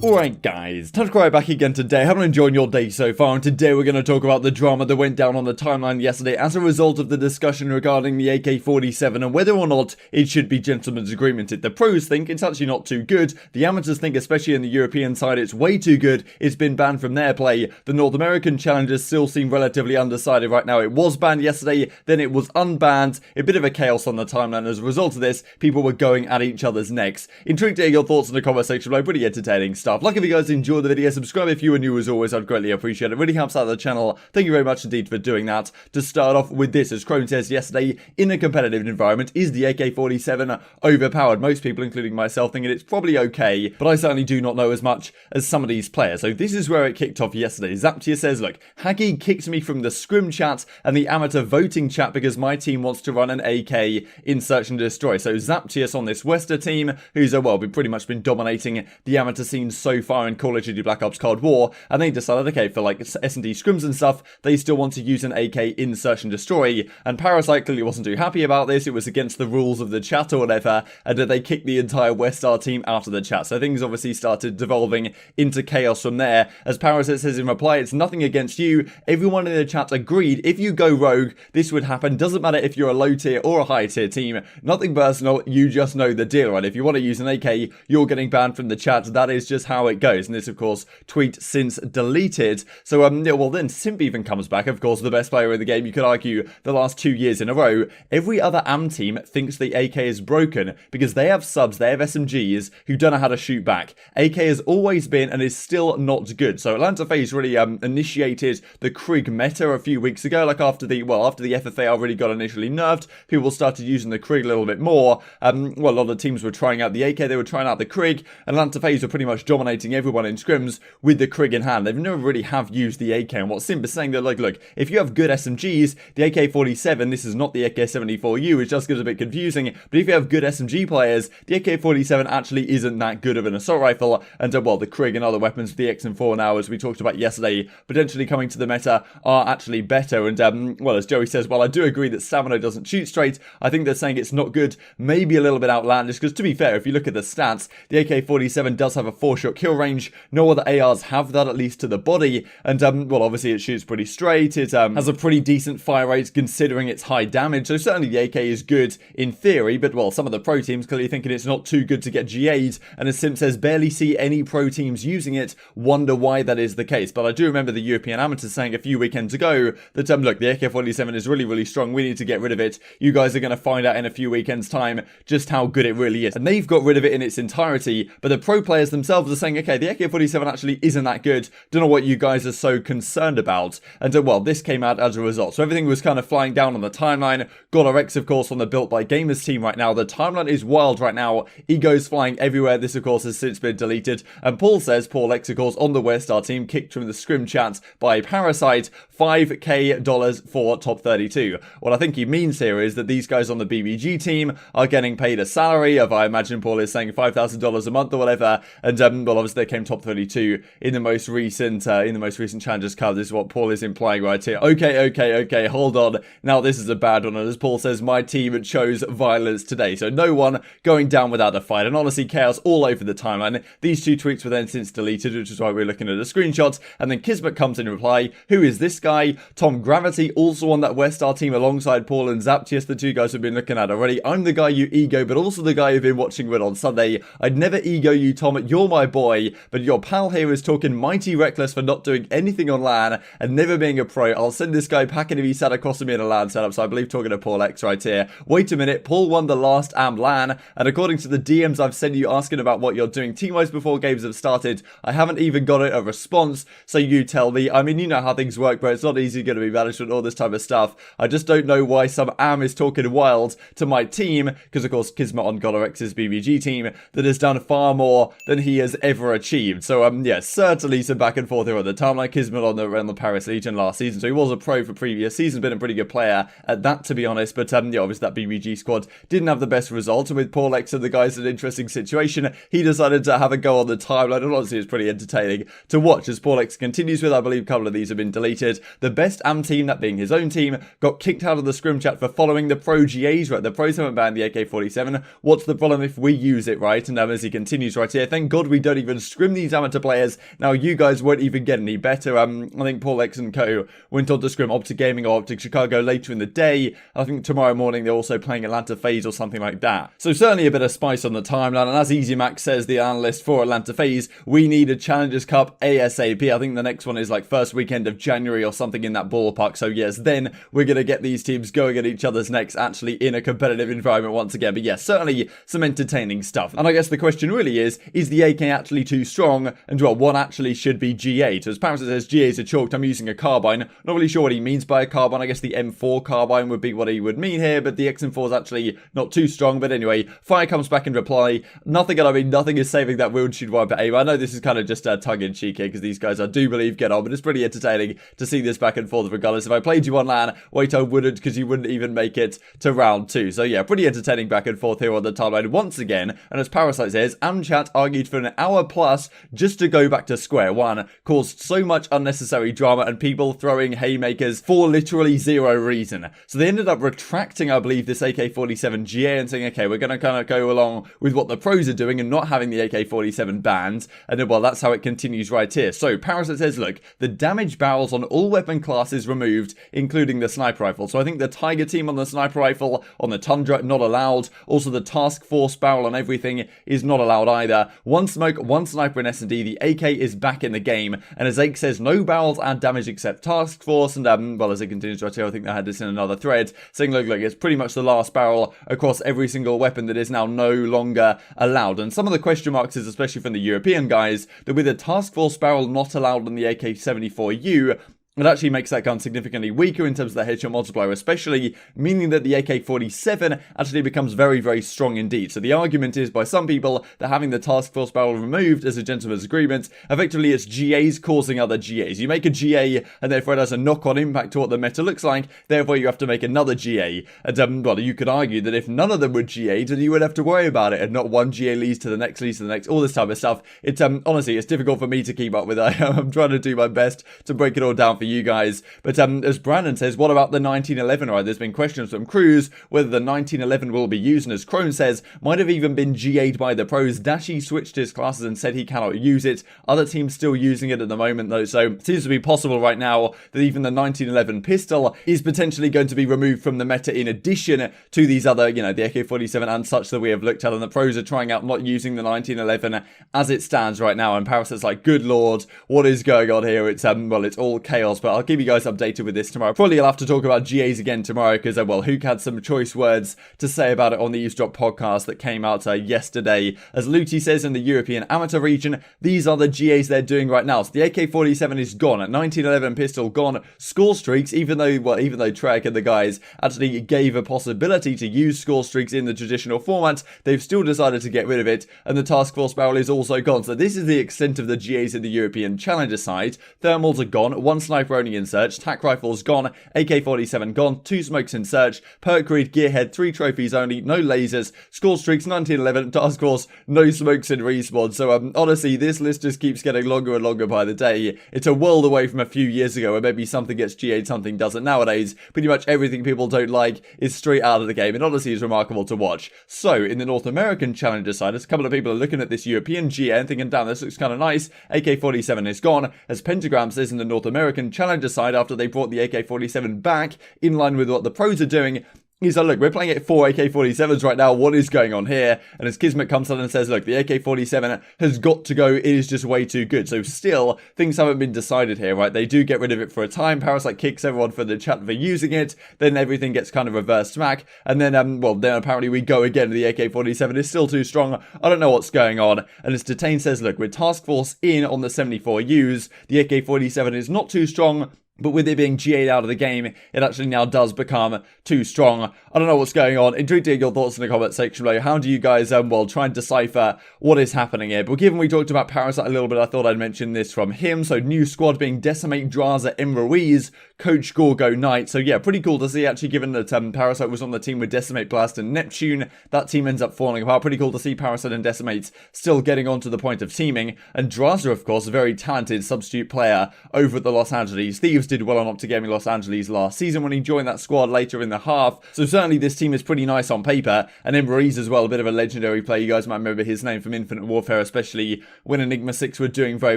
Alright guys, TacticalRab back again today. Haven't enjoyed your day so far, and today we're going to talk about the drama that went down on the timeline yesterday as a result of the discussion regarding the AK47 and whether or not it should be gentleman's agreement. The pros think it's actually not too good, the amateurs think, especially in the European side, it's way too good, it's been banned from their play. The North American challengers still seem relatively undecided right now. It was banned yesterday, then it was unbanned, a bit of a chaos on the timeline. As a result of this, people were going at each other's necks. Intrigued to hear your thoughts in the comment section below, pretty entertaining stuff. Like if you guys enjoyed the video, subscribe if you are new as always, I'd greatly appreciate it. It really helps out the channel. Thank you very much indeed for doing that. To start off with this, as Crone says yesterday, in a competitive environment, is the AK47 overpowered? Most people, including myself, thinking it's probably okay, but I certainly do not know as much as some of these players. So this is where it kicked off yesterday. Zaptia says, look, Haggy kicked me from the scrim chat and the amateur voting chat because my team wants to run an AK in Search and Destroy. So Zaptius on this Wester team, who's pretty much been dominating the amateur scene so far in Call of Duty Black Ops Cold War, and they decided, okay, for like S&D scrims and stuff, they still want to use an AK in Search and Destroy, and Parasite clearly wasn't too happy about this. It was against the rules of the chat or whatever, and they kicked the entire WestR team out of the chat. So things obviously started devolving into chaos from there. As Parasite says in reply, it's nothing against you, everyone in the chat agreed if you go rogue, this would happen. Doesn't matter if you're a low tier or a high tier team, nothing personal, you just know the deal, right? If you want to use an AK, you're getting banned from the chat. That is just how it goes. And this, of course, tweet since deleted. So, well, then Simp even comes back, of course, the best player in the game. You could argue the last 2 years in a row. Every other AM team thinks the AK is broken because they have subs, they have SMGs who don't know how to shoot back. AK has always been and is still not good. So Atlanta FaZe really initiated the Krig meta a few weeks ago, like after the FFAR really got initially nerfed, people started using the Krig a little bit more. A lot of teams were trying out the AK, they were trying out the Krig, and Atlanta FaZe were pretty much dominating everyone in scrims with the Krig in hand. They've never really have used the AK, and what Simp is saying, that like, look, if you have good SMGs, the AK-47, this is not the AK-74U, which just gets a bit confusing, but if you have good SMG players, the AK-47 actually isn't that good of an assault rifle, and the Krig and other weapons, the XM4 now, as we talked about yesterday, potentially coming to the meta, are actually better. And as Joey says, while I do agree that Stamina doesn't shoot straight, I think they're saying it's not good, maybe a little bit outlandish, because to be fair, if you look at the stats, the AK-47 does have a 4-shot kill range. No other ARs have that, at least to the body, and obviously it shoots pretty straight. It has a pretty decent fire rate considering its high damage, so certainly the AK is good in theory, but some of the pro teams clearly thinking it's not too good to get GA'd, and as Simp says, barely see any pro teams using it, wonder why that is the case. But I do remember the European amateurs saying a few weekends ago that look, the AK-47 is really strong, we need to get rid of it. You guys are going to find out in a few weekends time just how good it really is, and they've got rid of it in its entirety, but the pro players themselves are saying, okay, the AK-47 actually isn't that good, don't know what you guys are so concerned about. And this came out as a result. So everything was kind of flying down on the timeline. GodRx, of course, on the Built by Gamers team right now. The timeline is wild right now. Egos flying everywhere. This, of course, has since been deleted. And Paul says, Paul X, of course, on the WestR team, kicked from the scrim chat by Parasite, $5K for top 32. What I think he means here is that these guys on the BBG team are getting paid a salary of, I imagine Paul is saying, $5,000 a month or whatever. And obviously they came top 32 in the most recent Challengers Cup. This is what Paul is implying right here. Okay, hold on. Now this is a bad one. And as Paul says, my team chose violence today. So no one going down without a fight. And honestly, chaos all over the timeline. These two tweets were then since deleted, which is why we're looking at the screenshots. And then Kismet comes in reply. Who is this guy? Tom Gravity, also on that WestR team alongside Paul and Zaptius. The two guys we've been looking at already. I'm the guy you ego, but also the guy you've been watching with on Sunday. I'd never ego you, Tom. You're my boy. But your pal here is talking mighty reckless for not doing anything on LAN and never being a pro. I'll send this guy packing if he sat across from me in a LAN setup. So I believe talking to Paul X right here. Wait a minute, Paul won the last AM LAN, and according to the DMs I've sent you asking about what you're doing team-wise before games have started, I haven't even got a response, so you tell me. I mean, you know how things work, but it's not easy going to be management, all this type of stuff. I just don't know why some AM is talking wild to my team, because of course Kismet on GodRx's BBG team that has done far more than he has ever achieved. So yeah, certainly some back and forth here on the timeline. Kismet on the Paris Legion last season, so he was a pro for previous seasons, been a pretty good player at that, to be honest. But yeah, obviously that BBG squad didn't have the best result, and with Paul X and the guys in an interesting situation, he decided to have a go on the timeline, and honestly it's pretty entertaining to watch as Paul X continues with, I believe a couple of these have been deleted. The best AM team, that being his own team, got kicked out of the scrim chat for following the pro GAs, right? The pros haven't banned the AK-47. What's the problem if we use it, right? And as he continues right here, thank God we don't even scrim these amateur players. Now, you guys won't even get any better. I think Paul X and Co. went on to scrim OpTic Gaming or OpTic Chicago later in the day. I think tomorrow morning they're also playing Atlanta FaZe or something like that. So certainly a bit of spice on the timeline. And as Easy Max says, the analyst for Atlanta FaZe, we need a Challengers Cup ASAP. I think the next one is like first weekend of January or something in that ballpark. So yes, then we're going to get these teams going at each other's necks actually in a competitive environment once again. But yes, certainly some entertaining stuff. And I guess the question really is the AK actually too strong? And well, what actually should be G8? As Parasite says, G8s are chalked. I'm using a carbine. Not really sure what he means by a carbine. I guess the M4 carbine would be what he would mean here, but the XM4 is actually not too strong. But anyway, Fire comes back in reply. Nothing is saving that windshield wiper aim. I know this is kind of just a tongue-in-cheek here because these guys, I do believe, get on, but it's pretty entertaining to see this back and forth regardless. If I played you on LAN, wait, I wouldn't, because you wouldn't even make it to round 2. So yeah, pretty entertaining back and forth here on the timeline once again. And as Parasite says, Amchat argued for an hour plus just to go back to square one, caused so much unnecessary drama and people throwing haymakers for literally zero reason. So they ended up retracting, I believe, this AK47 GA and saying, okay, we're going to kind of go along with what the pros are doing and not having the AK47 banned. And then, well, that's how it continues right here. So Parasite says, look, the damage barrels on all weapon classes removed, including the sniper rifle. So I think the Tiger team on the sniper rifle, on the Tundra, not allowed. Also the Task Force barrel on everything is not allowed either. One smoke, one sniper in S&D. The AK is back in the game. And as Ake says, no barrels add damage except Task Force. And well, as it continues right here, I think they had this in another thread, saying, look, it's pretty much the last barrel across every single weapon that is now no longer allowed. And some of the question marks is, especially from the European guys, that with a Task Force barrel not allowed on the AK-74U, it actually makes that gun significantly weaker in terms of the headshot multiplier especially, meaning that the AK-47 actually becomes very, very strong indeed. So the argument is by some people that having the Task Force barrel removed as a gentleman's agreement, effectively it's GAs causing other GAs. You make a GA and therefore it has a knock-on impact to what the meta looks like, therefore you have to make another GA. And well, you could argue that if none of them were GA'd, then you would have to worry about it and not one GA leads to the next, all this type of stuff. It's honestly, it's difficult for me to keep up with. I'm trying to do my best to break it all down for you guys. But as Brandon says, what about the 1911? Right, there's been questions from crews whether the 1911 will be used, and as Crone says, might have even been GA'd by the pros. Dashy switched his classes and said he cannot use it. Other teams still using it at the moment though, so it seems to be possible right now that even the 1911 pistol is potentially going to be removed from the meta in addition to these other, the AK-47 and such that we have looked at, and the pros are trying out not using the 1911 as it stands right now. And Parasite's like, good lord, what is going on here? It's well, it's all chaos. But I'll keep you guys updated with this tomorrow. Probably I'll have to talk about GAs again tomorrow because, well, Hook had some choice words to say about it on the Eavesdrop podcast that came out yesterday. As Luty says, in the European amateur region, these are the GAs they're doing right now. So the AK-47 is gone, 1911 pistol gone, score streaks, even though Trek and the guys actually gave a possibility to use score streaks in the traditional format, they've still decided to get rid of it, and the Task Force barrel is also gone. So this is the extent of the GAs in the European Challenger side. Thermals are gone, one sniper only in search, tac rifles gone, AK-47 gone, 2 smokes in search, perk read, gearhead, 3 trophies only, no lasers, score streaks 1911, task force, no smokes in respawn. So honestly, this list just keeps getting longer and longer by the day. It's a world away from a few years ago where maybe something gets GA'd, something doesn't. Nowadays, pretty much everything people don't like is straight out of the game, and honestly is remarkable to watch. So in the North American Challenger side, as a couple of people are looking at this European GA and thinking, damn, this looks kind of nice, AK-47 is gone, as Pentagram says in the North American Challenger side, after they brought the AK-47 back in line with what the pros are doing, he's like, look, we're playing at 4 AK-47s right now, what is going on here? And as Kismet comes on and says, look, the AK-47 has got to go, it is just way too good. So still, things haven't been decided here, right? They do get rid of it for a time, Parasite kicks everyone for the chat for using it, then everything gets kind of reversed smack, and then, then apparently we go again, the AK-47 is still too strong, I don't know what's going on. And as Detain says, look, with Task Force in on the 74Us, the AK-47 is not too strong, but with it being GA'd out of the game, it actually now does become too strong. I don't know what's going on. Intrigued to get your thoughts in the comment section below. How do you guys, try and decipher what is happening here? But given we talked about Parasite a little bit, I thought I'd mention this from him. So new squad being Decimate, Draza, M. Ruiz, Coach Gorgo, Knight. So yeah, pretty cool to see actually, given that Parasite was on the team with Decimate, Blast, and Neptune. That team ends up falling apart. Pretty cool to see Parasite and Decimate still getting on to the point of teaming. And Draza, of course, a very talented substitute player over at the Los Angeles Thieves. James did well on OpTic Gaming Los Angeles last season when he joined that squad later in the half. So certainly this team is pretty nice on paper. And then Breeze as well, a bit of a legendary player. You guys might remember his name from Infinite Warfare, especially when Enigma 6 were doing very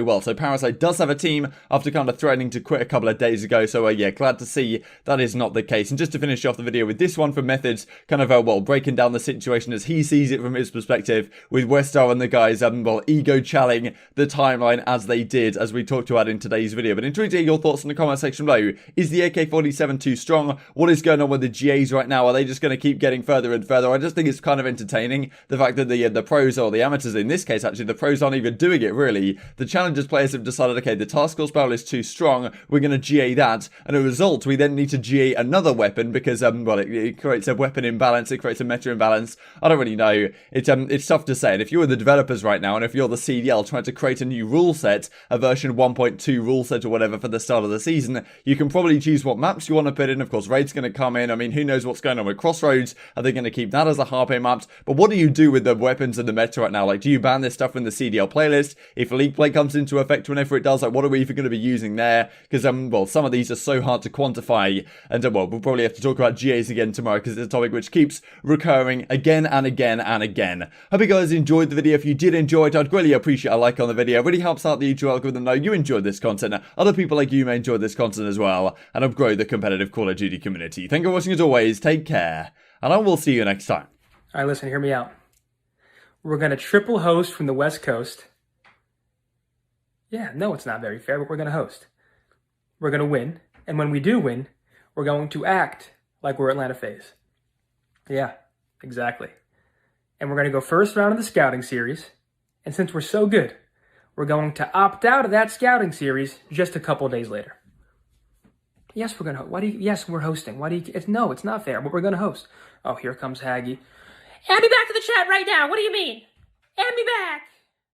well. So Parasite does have a team after kind of threatening to quit a couple of days ago. So yeah, glad to see that is not the case. And just to finish off the video with this one from Methods, kind of well, breaking down the situation as he sees it from his perspective, with WestStar and the guys well, ego-challing the timeline as they did, as we talked about in today's video. But intrigued to hear your thoughts in the comment section below. Is the AK47 too strong? What is going on with the GAs right now? Are they just going to keep getting further and further? I just think it's kind of entertaining, the fact that the pros, or the amateurs in this case actually, the pros aren't even doing it really. The challengers players have decided, okay, the task force barrel is too strong, we're going to GA that, and as a result we then need to GA another weapon because well, it creates a weapon imbalance, it creates a meta imbalance. I don't really know. It's tough to say. And if you were the developers right now, and if you're the CDL trying to create a new rule set, a version 1.2 rule set or whatever for the start of the season, you can probably choose what maps you want to put in. Of course, Raid's going to come in. I mean, who knows what's going on with Crossroads? Are they going to keep that as a Harpe map? But what do you do with the weapons and the meta right now? Like, do you ban this stuff in the CDL playlist? If Elite Play comes into effect whenever it does, like, what are we even going to be using there? Because, well, some of these are so hard to quantify. And, well, we'll probably have to talk about GAs again tomorrow because it's a topic which keeps recurring again and again and again. Hope you guys enjoyed the video. If you did enjoy it, I'd really appreciate a like on the video. It really helps out the YouTube algorithm know you enjoyed this content. Other people like you may enjoy this content as well, and help grow the competitive Call of Duty community. Thank you for watching as always. Take care, and I will see you next time. All right, listen, hear me out. We're going to triple host from the West Coast. Yeah, no, it's not very fair, but we're going to host. We're going to win, and when we do win, we're going to act like we're Atlanta FaZe. Yeah, exactly. And we're going to go first round of the scouting series. And since we're so good, we're going to opt out of that scouting series just a couple days later. Yes, we're going to. Why do you? Yes, we're hosting. Why do you? No, it's not fair. But we're going to host. Oh, here comes Haggy. Add me back to the chat right now. What do you mean? Add me back.